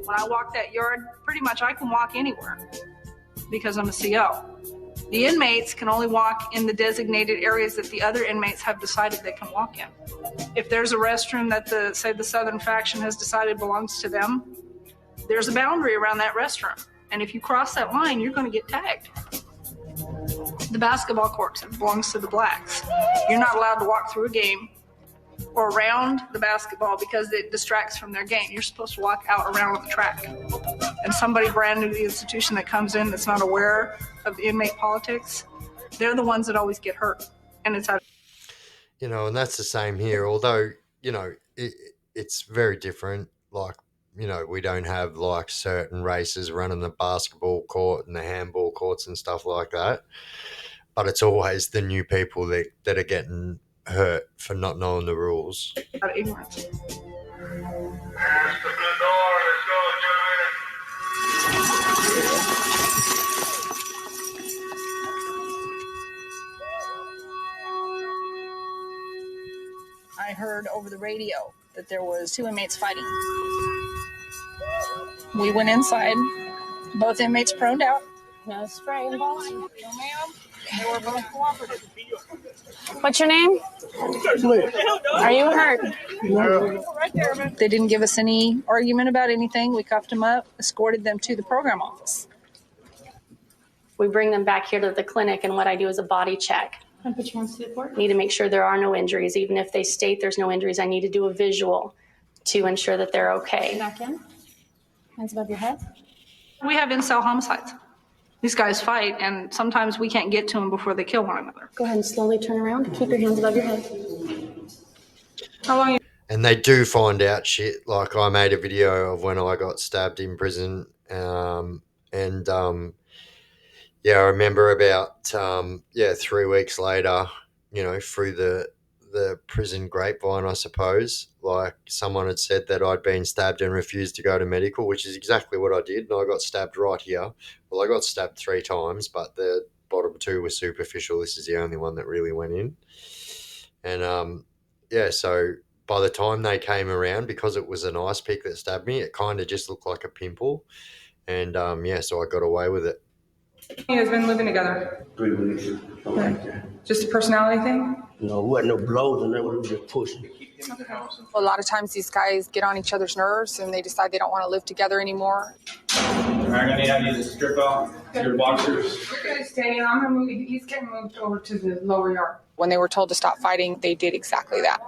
When I walk that yard, pretty much I can walk anywhere because I'm a CO. The inmates can only walk in the designated areas that the other inmates have decided they can walk in. If there's a restroom that the Southern faction has decided belongs to them, there's a boundary around that restroom. And if you cross that line, you're going to get tagged. The basketball court belongs to the blacks. You're not allowed to walk through a game or around the basketball because it distracts from their game. You're supposed to walk out around the track. And somebody brand new to the institution that comes in that's not aware of the inmate politics, they're the ones that always get hurt. And it's out. You know, and that's the same here. Although, you know, it's very different. Like, you know, we don't have like certain races running the basketball court and the handball courts and stuff like that. But it's always the new people that are getting hurt for not knowing the rules. Out of ignorance. I heard over the radio that there was 2 inmates fighting. We went inside. Both inmates proned out. No spray involved. No, ma'am. They were both cooperative. What's your name? Are you hurt? Right there, man. They didn't give us any argument about anything. We cuffed them up, escorted them to the program office. We bring them back here to the clinic, and what I do is a body check. And put your hands to the floor. Need to make sure there are no injuries. Even if they state there's no injuries, I need to do a visual to ensure that they're okay. Back in. Hands above your head. We have in-cell homicides. These guys fight, and sometimes we can't get to them before they kill one another. Go ahead and slowly turn around. Keep your hands above your head. How long? And they do find out shit. Like I made a video of when I got stabbed in prison. Yeah, I remember about 3 weeks later, you know, through the prison grapevine, I suppose, like someone had said that I'd been stabbed and refused to go to medical, which is exactly what I did. And I got stabbed right here. Well, I got stabbed 3 times, but the bottom 2 were superficial. This is the only one that really went in. And so by the time they came around, because it was an ice pick that stabbed me, it kind of just looked like a pimple. And so I got away with it. You guys been living together? 3 weeks. Just a personality thing? No, we wasn't no blows and that we were just pushing. A lot of times these guys get on each other's nerves and they decide they don't want to live together anymore. I'm gonna need you to strip off your boxers. Okay, stay. I'm gonna move. He's getting moved over to the lower yard. When they were told to stop fighting, they did exactly that.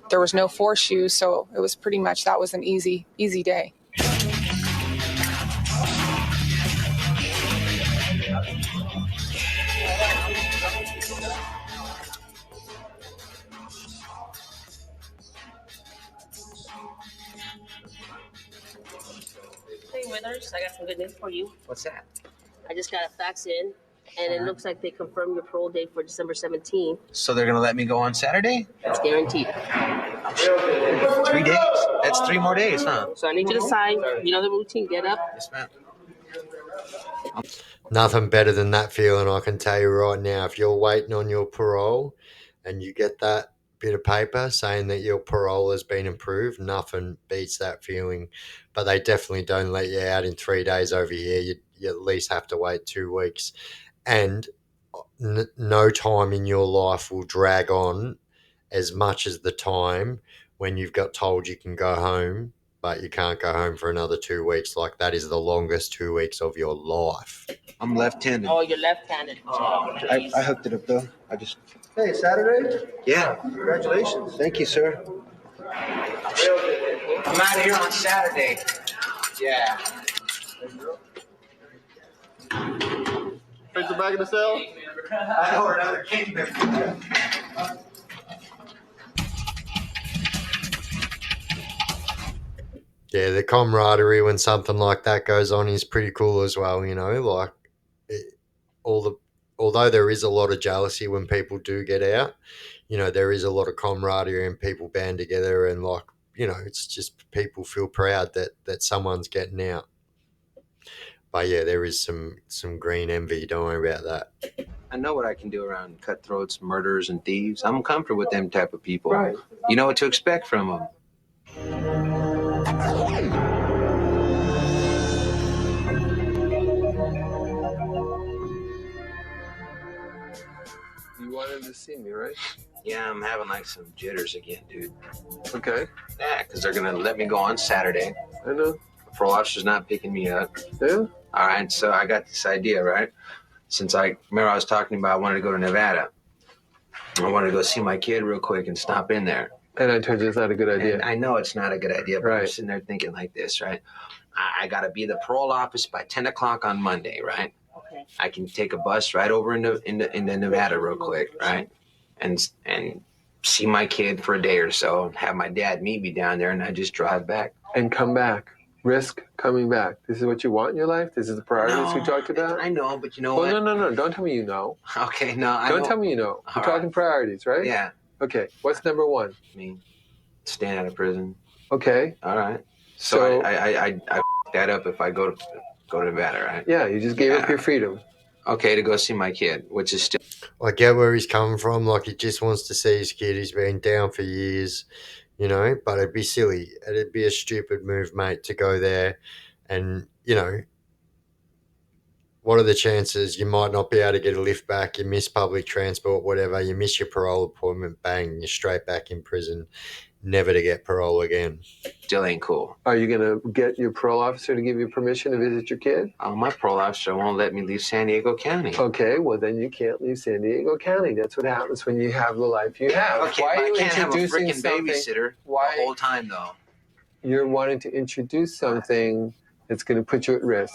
There was no force used, so it was pretty much that was an easy day. Hey, Withers, I got some good news for you. What's that? I just got a fax in, and it looks like they confirmed your parole date for December 17th. So they're gonna let me go on Saturday? It's guaranteed. 3 days? That's 3 more days, huh? So I need you to sign. You know the routine. Get up. Yes, ma'am. Nothing better than that feeling, I can tell you right now. If you're waiting on your parole and you get that bit of paper saying that your parole has been approved, nothing beats that feeling. But they definitely don't let you out in 3 days over here. You at least have to wait 2 weeks. And no time in your life will drag on as much as the time when you've got told you can go home, but you can't go home for another 2 weeks. Like, that is the longest 2 weeks of your life. I'm left-handed. Oh, you're left-handed. I hooked it up though. I just. Hey, Saturday? Yeah. Congratulations. Thank you, sir. I'm out of here on Saturday. Yeah. Take the back of the cell? I know another kingdom. Yeah, the camaraderie when something like that goes on is pretty cool as well, you know, like although there is a lot of jealousy when people do get out, you know, there is a lot of camaraderie and people band together and, like, you know, it's just people feel proud that someone's getting out. But yeah, there is some green envy, don't worry about that. I know what I can do around cutthroats, murderers, and thieves. I'm comfortable with them type of people. Right. You know what to expect from them. You wanted to see me, right? Yeah, I'm having like some jitters again, dude. Okay. Yeah, because they're gonna let me go on Saturday. I know. The parole officer's not picking me up. Yeah. All right, so I got this idea, right? Since remember I was talking about I wanted to go to Nevada. I wanted to go see my kid real quick and stop in there. And I told you it's not a good idea. And I know it's not a good idea, but Right. I'm sitting there thinking like this, right? I got to be at the parole office by 10 o'clock on Monday, right? Okay. I can take a bus right over into Nevada real quick, right? And see my kid for a day or so, and have my dad meet me down there, and I just drive back. And come back. Risk coming back. This is what you want in your life? This is the priorities we talked about? I know, but you know what? what? No. Don't tell me you know. Okay, no, I Don't know. tell me you know. We're All talking right. priorities, right? Yeah. Okay. What's number one? I mean, staying out of prison. Okay. All right. So- So I that up if I go to Nevada, right? Yeah, you just gave up your freedom. Okay, to go see my kid, which is still. I get where he's coming from. Like, he just wants to see his kid. He's been down for years, you know, but it'd be silly. It'd be a stupid move, mate, to go there. And, you know, what are the chances you might not be able to get a lift back, you miss public transport, whatever, you miss your parole appointment, bang, you're straight back in prison, never to get parole again. Still ain't cool. Are you going to get your parole officer to give you permission to visit your kid? Oh, my parole officer won't let me leave San Diego County. Okay, well, then you can't leave San Diego County. That's what happens when you have the life you have. Okay, Why but are you I can't have a introducing freaking something? babysitter Why? the whole time, though. You're wanting to introduce something that's going to put you at risk.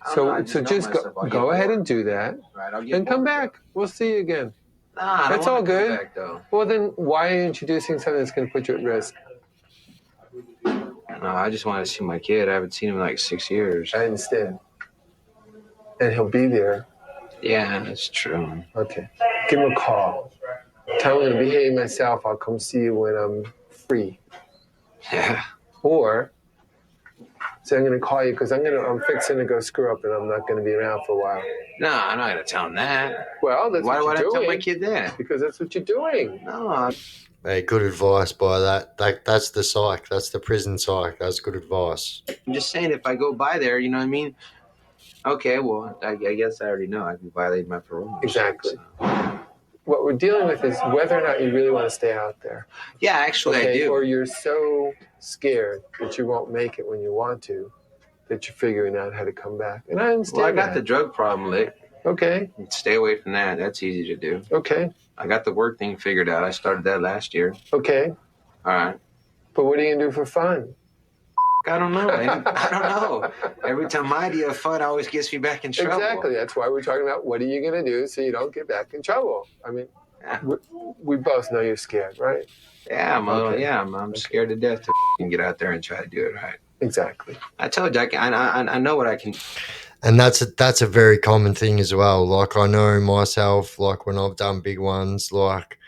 I don't know, I So, just so know just myself. I'll go get ahead bored. and do that, Right, I'll get and come bored. back. We'll see you again. Nah, I don't That's all wanna come good. back, though. Well, then why are you introducing something that's going to put you at risk? No, I just want to see my kid. I haven't seen him in like 6 years. I understand. And he'll be there. Yeah, that's true. Okay. Give him a call. Tell him to behave myself. I'll come see you when I'm free. Yeah. Or, so I'm going to call you because I'm fixing to go screw up and I'm not going to be around for a while. No, I'm not going to tell him that. Well, that's Why what would I you're doing. tell my kid that? Because that's what you're doing. No, Hey, good advice by that. That's the psych. That's the prison psych. That's good advice. I'm just saying if I go by there, you know what I mean? Okay, well, I guess I already know. I've violated my parole. Exactly. What we're dealing with is whether or not you really want to stay out there. Yeah, actually, I do. Or you're so scared that you won't make it when you want to, that you're figuring out how to come back. And I understand. Well, I got the drug problem licked. Okay. Stay away from that. That's easy to do. Okay. I got the work thing figured out. I started that last year. Okay. All right. But what are you gonna do for fun? I don't know. I don't know. Every time my idea of fun always gets me back in trouble. Exactly. That's why we're talking about what are you going to do so you don't get back in trouble. I mean, we both know you're scared, right? Yeah, I'm scared to death to get out there and try to do it right. Exactly. I told you, I know what I can. And that's a very common thing as well. Like I know myself, like when I've done big ones, like,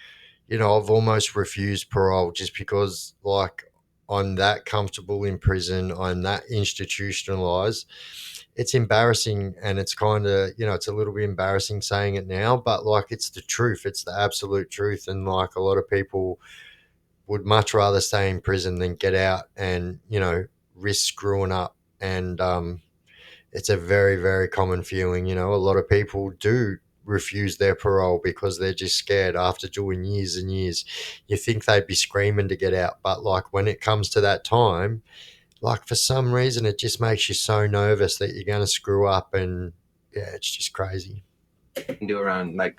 you know, I've almost refused parole just because, like, I'm that comfortable in prison, I'm that institutionalized. It's embarrassing, and it's kind of, you know, it's a little bit embarrassing saying it now, but like it's the truth. It's the absolute truth. And like a lot of people would much rather stay in prison than get out and, you know, risk screwing up. And it's a very, very common feeling. You know, a lot of people do refuse their parole because they're just scared after doing years and years. You think they'd be screaming to get out, but like when it comes to that time, like for some reason it just makes you so nervous that you're going to screw up, and yeah, it's just crazy. Do around like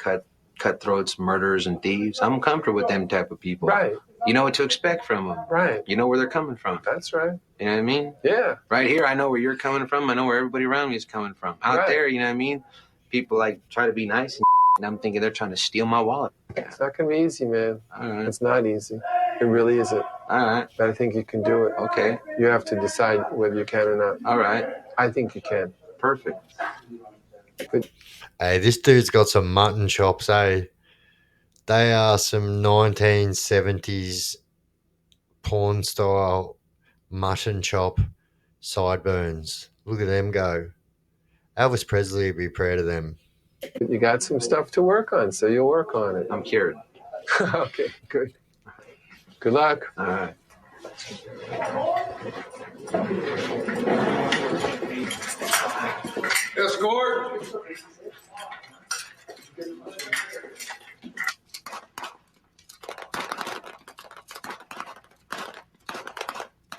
cutthroats, murderers, and thieves. I'm comfortable with them type of people. Right. You know what to expect from them. Right. You know where they're coming from. That's right. You know what I mean? Yeah. Right here, I know where you're coming from. I know where everybody around me is coming from. Out there, you know what I mean? People like try to be nice, and I'm thinking they're trying to steal my wallet. It's not going to be easy, man. All right. It's not easy. It really isn't. All right. But I think you can do it. Okay. You have to decide whether you can or not. All right. I think you can. Perfect. But, hey, this dude's got some mutton chops, eh? They are some 1970s porn style mutton chop sideburns. Look at them go. Elvis Presley would be proud of them. you got some stuff to work on, so you'll work on it. I'm cured. Okay, good. Good luck. All right. Escort.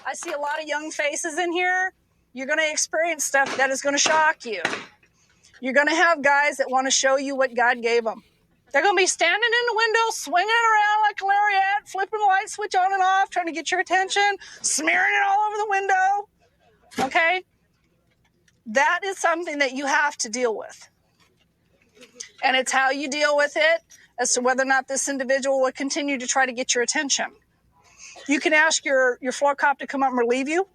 I see a lot of young faces in here. You're going to experience stuff that is going to shock you. You're going to have guys that want to show you what God gave them. They're going to be standing in the window, swinging around like a lariat, flipping the light switch on and off, trying to get your attention, smearing it all over the window. Okay? That is something that you have to deal with. And it's how you deal with it as to whether or not this individual will continue to try to get your attention. You can ask your floor cop to come up and relieve you.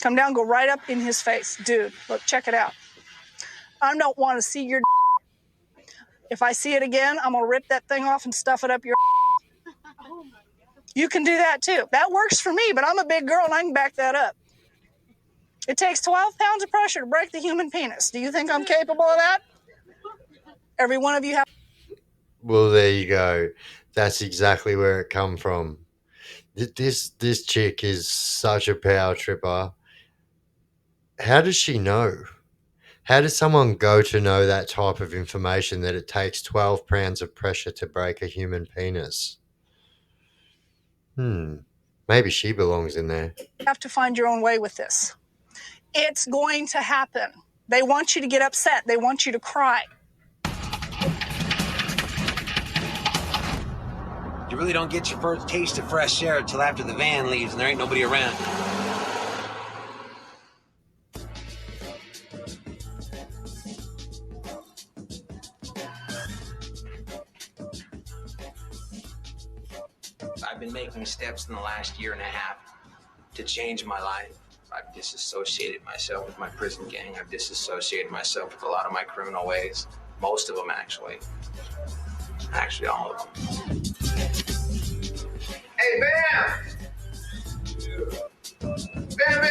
Come down, go right up in his face. Dude, look, check it out. I don't want to see your. If I see it again, I'm going to rip that thing off and stuff it up your. You can do that too. That works for me, but I'm a big girl and I can back that up. It takes 12 pounds of pressure to break the human penis. Do you think I'm capable of that? Every one of you have. Well, there you go. That's exactly where it come from. This chick is such a power tripper. How does she know? How does someone go to know that type of information, that it takes 12 pounds of pressure to break a human penis? Maybe she belongs in there. You have to find your own way with this. It's going to happen. They want you to get upset. They want you to cry. You really don't get your first taste of fresh air until after the van leaves and there ain't nobody around. I've been making steps in the last year and a half to change my life. I've disassociated myself with my prison gang. I've disassociated myself with a lot of my criminal ways. Most of them, actually. Actually, all of them. Hey, Bam! Bam!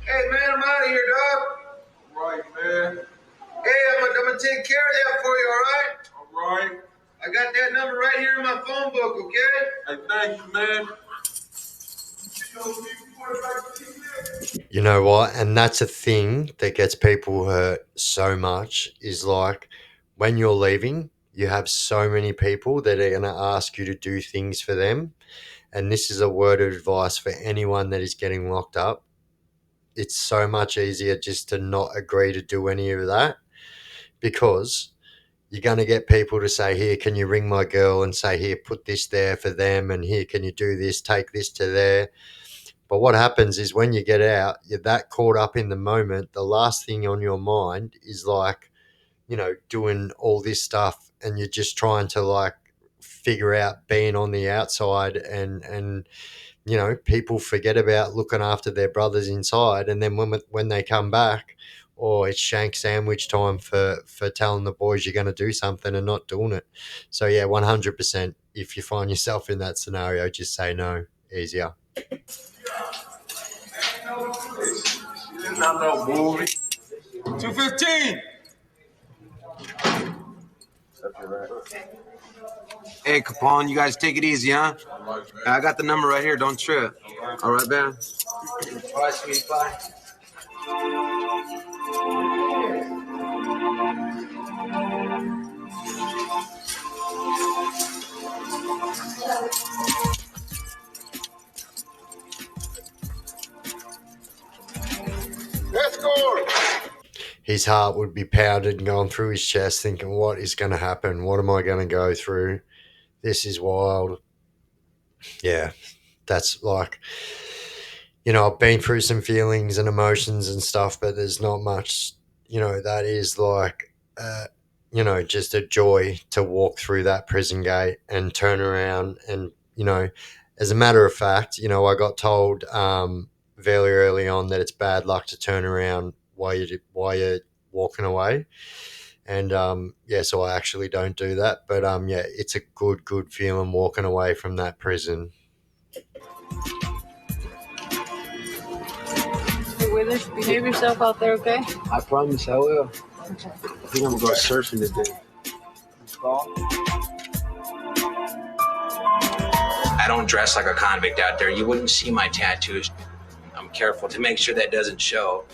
Hey, man, I'm out of here, dog. Right, man. Hey, I'm gonna take care of that for you, all right? All right. I got that number right here in my phone book, okay? Hey, thank you, man. You know what? And that's a thing that gets people hurt so much is like when you're leaving, you have so many people that are going to ask you to do things for them. And this is a word of advice for anyone that is getting locked up. It's so much easier just to not agree to do any of that because you're going to get people to say, here, can you ring my girl and say, here, put this there for them. And here, can you do this? Take this to there. But what happens is when you get out, you're that caught up in the moment. The last thing on your mind is like, you know, doing all this stuff and you're just trying to like figure out being on the outside and you know, people forget about looking after their brothers inside. And then when they come back, or it's shank sandwich time for telling the boys you're going to do something and not doing it. So yeah, 100%. If you find yourself in that scenario, just say no. Easier. Not no movie. 215. Hey, Capone, you guys take it easy, huh? I got the number right here. Don't trip. All right, man. All right, sweetie pie. Let's go. His heart would be pounded and going through his chest thinking, what is going to happen? What am I going to go through? This is wild. Yeah, that's like, you know, I've been through some feelings and emotions and stuff, but there's not much, you know, that is like, you know, just a joy to walk through that prison gate and turn around. And, you know, as a matter of fact, you know, I got told very early on that it's bad luck to turn around while you're walking away. And yeah, so I actually don't do that. But yeah, it's a good feeling walking away from that prison. Hey, Withers, behave yourself out there, okay? I promise I will. I think I'm gonna go surfing today. I don't dress like a convict out there. You wouldn't see my tattoos. I'm careful to make sure that doesn't show.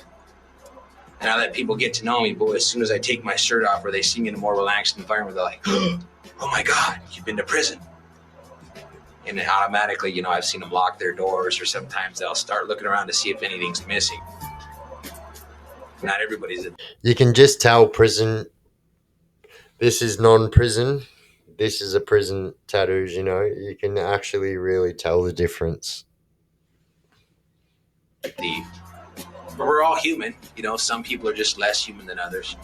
And I let people get to know me, but as soon as I take my shirt off or they see me in a more relaxed environment, they're like, oh my God, you've been to prison. And then automatically, you know, I've seen them lock their doors or sometimes they'll start looking around to see if anything's missing. Not everybody's a... You can just tell prison, this is non-prison, this is a prison tattoos, you know. You can actually really tell the difference. But we're all human, you know, some people are just less human than others.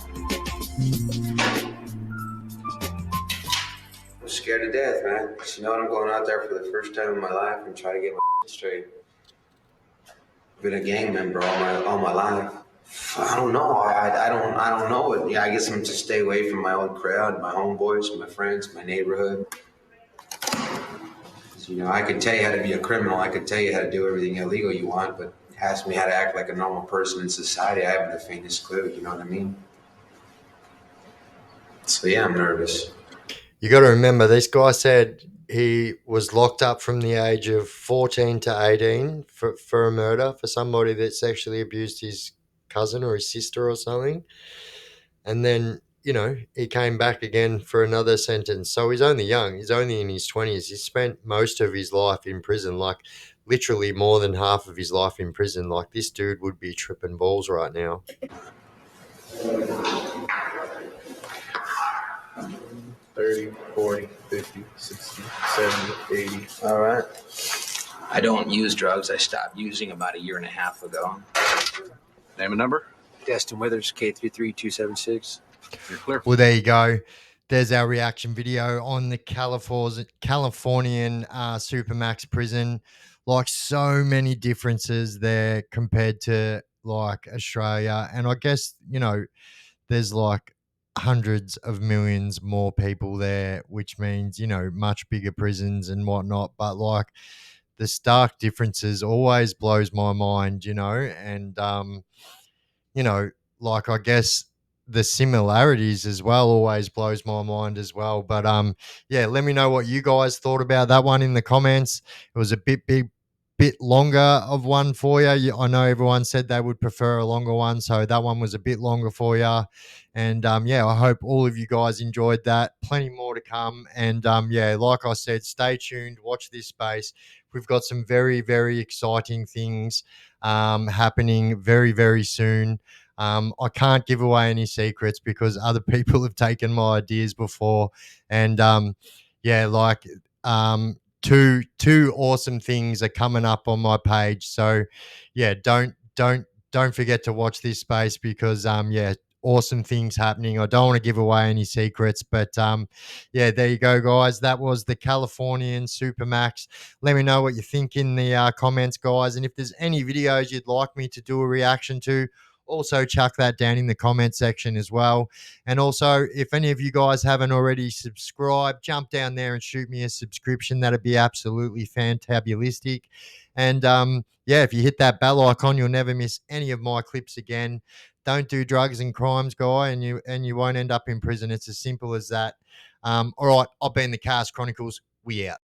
I'm scared to death, man. You know what? I'm going out there for the first time in my life and try to get my straight. I've been a gang member all my life. I don't know. I don't know it. Yeah, I guess I'm to stay away from my old crowd, my homeboys, my friends, my neighborhood. You know, I could tell you how to be a criminal. I could tell you how to do everything illegal you want, but ask me how to act like a normal person in society, I haven't the faintest clue, you know what I mean? So yeah, I'm nervous. You got to remember, this guy said he was locked up from the age of 14 to 18 for a murder, for somebody that sexually abused his cousin or his sister or something. And then, you know, he came back again for another sentence. So he's only young. He's only in his 20s. He spent most of his life in prison, like literally more than half of his life in prison. Like this dude would be tripping balls right now. 30, 40, 50, 60, 70, 80. All right. I don't use drugs. I stopped using about 1.5 years ago. Name and number? Destin Withers, K33276. You're clear. Well, there you go. There's our reaction video on the Californian Supermax prison. Like so many differences there compared to like Australia. And I guess, you know, there's like hundreds of millions more people there, which means, you know, much bigger prisons and whatnot. But like the stark differences always blows my mind, you know, and, you know, like I guess the similarities as well always blows my mind as well. But yeah, let me know what you guys thought about that one in the comments. It was a bit big, bit longer of one for you. I know everyone said they would prefer a longer one, so that one was a bit longer for you. And yeah, I hope all of you guys enjoyed that. Plenty more to come. And yeah, like I said, stay tuned, watch this space. We've got some very, very exciting things happening very, very soon. I can't give away any secrets because other people have taken my ideas before. And yeah, like two awesome things are coming up on my page. So yeah, don't forget to watch this space because yeah, awesome things happening. I don't want to give away any secrets, but yeah, there you go, guys. That was the Californian Supermax. Let me know what you think in the comments, guys. And if there's any videos you'd like me to do a reaction to, also chuck that down in the comment section as well. And also, if any of you guys haven't already subscribed, jump down there and shoot me a subscription. That'd be absolutely fantabulistic. And yeah, if you hit that bell icon, you'll never miss any of my clips again. Don't do drugs and crimes, guy, and you won't end up in prison. It's as simple as that. All right, I've been the Cast Chronicles. We out.